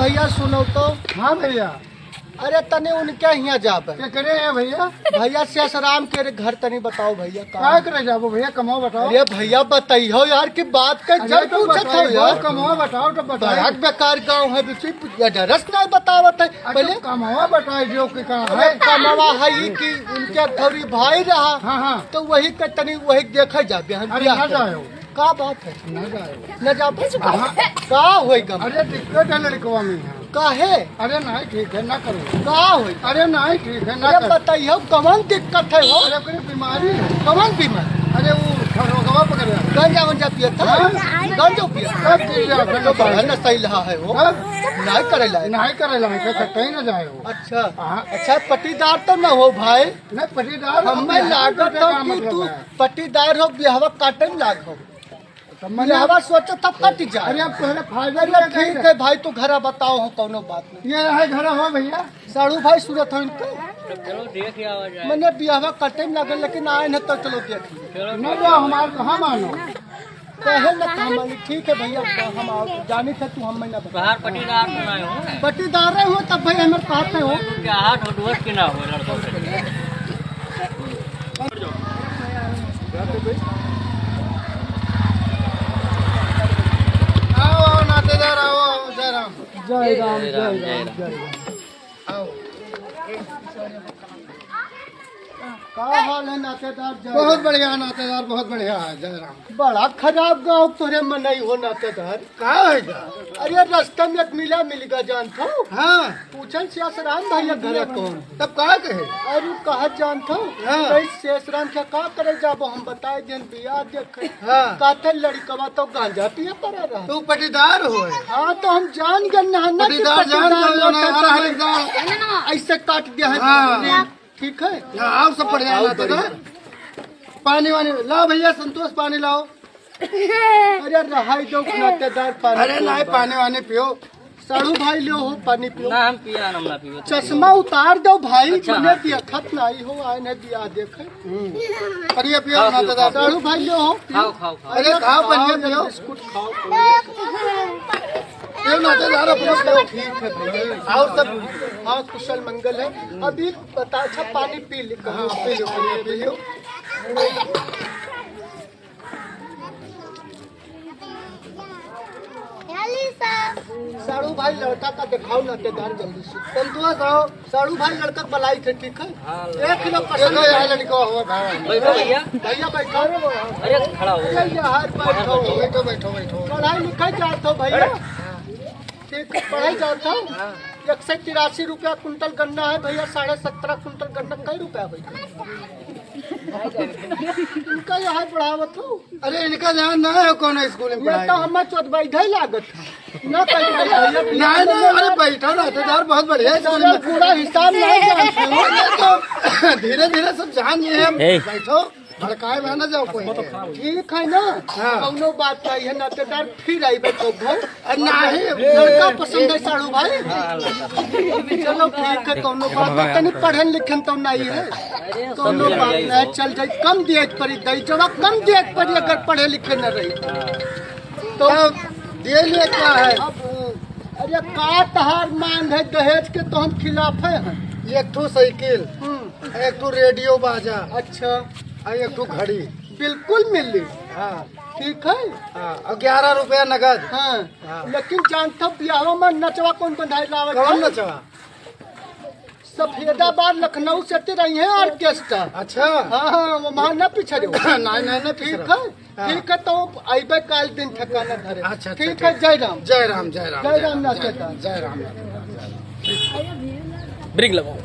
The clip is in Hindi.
भैया सुनो तो। हाँ भैया। अरे तने उनके यहाँ जाब क्या करे है भैया? भैया शेषराम के घर तनी बताओ भैया क्या करे जाबो भैया? कमाओ बताओ। अरे भैया बताइयो यार की बात का जब पूछत हो यार। कमाओ बताओ तो बताओ। बड़ा बेकार गाँव है डरस नहीं बतावत है पहले। कमाओ बताओ जो कि कहाँ अरे है। कमावा है कि उनके थोड़ी भाई रहा। हाँ हाँ। तो वही के तनी वही देखे जाबे हम। अरे ना जाओ। का बात है ना जाओ। न जाबे का होई गम। अरे दिक्कत है लड़कवा में। काहे? अरे नहीं ठीक है ना करो। का होई? अरे नहीं ठीक है ना अरे करो। बताइयो कौन दिक्कत है हो? अरे कोई बीमारी है। कौन बीमारी? अरे वो रोगवा पकड़ रहा है। गंजा वंजा पियता है? गंजा पियता सब चीज है। तो बड़ा नशा रहा है वो। हाँ? नहीं करेला नहीं करेला कहीं ना जाए वो। अच्छा हाँ। अच्छा पटीदार तो न हो भाई। नहीं पटीदार हमें लागत हो कि तू पटीदार हो बिहवा काटन लाग हो। बिहवा सोचा तब कट जाए। अरे अब पहले फायदा अरे ठीक है भाई तू घर बताओ हो कौनो बात नहीं। ये है घर हो भैया। साड़ू भाई सूरत हो इनको चलो देख आवा जाए। मैंने बिहवा काटे में लगल लेकिन आए न तो चलो देखिए। न जाओ हमारे कहाँ मानो। कहे न हमारी ठीक है भैया हम आओ जानी थे तू हम ना बता। बाहर पटीदार बनाए हो पटीदार हो तब भाई हमारे कहते हो क्या हाथ होटवत के ना हो लड़कों से। आओ आओ नातेदार आओ जय राम। जय राम जय राम जय राम। आओ। का हाल है नातेदार? जय बहुत राम। बढ़िया नातेदार बहुत बढ़िया है जय राम। बड़ा खराब गाँव तोरे में नहीं हो नातेदार। कहा है जा? अरे रास्ते में एक मिला मिल गया जानता हूँ। हाँ पूछन शेषराम भैया घर कौन? तब कहा कहे। अरे कहा जानता हूँ हाँ। शेषराम क्या का करे जाबो हम बताए दिन बिया देखे। हाँ काथे लड़कवा तो गांजा पिए पड़ा रहा। तू पटीदार हो। हाँ तो हम जान गए नहाना कि पटीदार जान पटीदार दो लोटा ऐसे काट दिया है। हाँ। ठीक है आओ सब बढ़िया नातेदार। पानी वानी लाओ भैया संतोष पानी लाओ। अरे रहाई दो नातेदार पानी। अरे नहीं पानी वानी पियो। साड़ू भाई लो हो पानी पियो। ना हम पिया ना ना पियो। चश्मा उतार दो भाई। अच्छा। मैंने देखत नहीं हो आए ने दिया देखे। अरे पियो नातेदार। साड़ू भाई लो हो खाओ खाओ खाओ। अरे खाओ पनिया पियो। बिस्कुट खाओ। पियो नातेदार अपना पियो। ठीक है भैया और सब हाँ कुशल मंगल है। अभी बता अच्छा पानी पी ली कहाँ पी लो पी लो। साड़ू भाई लड़का का दिखाओ नातेदार जल्दी से। संतोष आओ। साड़ू भाई लड़का बलाई थे ठीक है। हाँ। 1 किलो देखो पसंद यहाँ है। लड़का हो भाई। बैठो भैया। भैया बैठो। अरे खड़ा हो। अरे यार बैठो। बैठो बैठो बैठो। पढ़ाई लिखाई जाता हो भैया। ठीक है पढ़ाई जाता हो। 183 रुपया कुंटल गन्ना है भैया। 17.5 कुंटल गन्ना कई रुपया भैया? इनका यहाँ बढ़ावत हो। अरे इनका ध्यान ना है कौन स्कूल में ये पढ़ाई। तो हमें चौदह ही लागत है ना कहीं नहीं नहीं अरे बैठो नातेदार बहुत बढ़िया स्कूल में। पूरा हिसाब नहीं जानते हो। तो धीरे धीरे सब जान ये हम। ए। बैठो भड़काए में ना जाओ कोई। ठीक है ना हाँ। कौनो बात नहीं है नातेदार फिर आई बैठो घर। नहीं लड़का पसंद है साड़ू भाई। चलो ठीक है कौनो बात नहीं। तनी पढ़न लिखन तो नहीं है कौनो बात नहीं। चल जाए कम दिए पड़ी दई जवाब कम दिए पड़ी अगर पढ़े लिखे न रही तो। ये लिए क्या है? अब अरे का तहार मांग है दहेज के तो हम खिलाफ है। एक ठो साइकिल, एक ठो रेडियो बाजा, अच्छा और एक ठो घड़ी। बिल्कुल मिली। हाँ ठीक है हाँ और 11 रुपया नगद। हाँ हाँ। लेकिन जानता बिहाव में नचवा कौन बंधाई लावत कौन है? नचवा? सफेदाबाद लखनऊ से रही है ऑर्केस्ट्रा। अच्छा हाँ हाँ वहाँ न पिछड़े हो। नहीं नहीं ठीक है ठीक है तो अबे काल दिन ठिकाना धरे। अच्छा, ठीक है जय राम जय राम जय राम जय राम नातेदार। जय राम। ब्रिक लगाओ।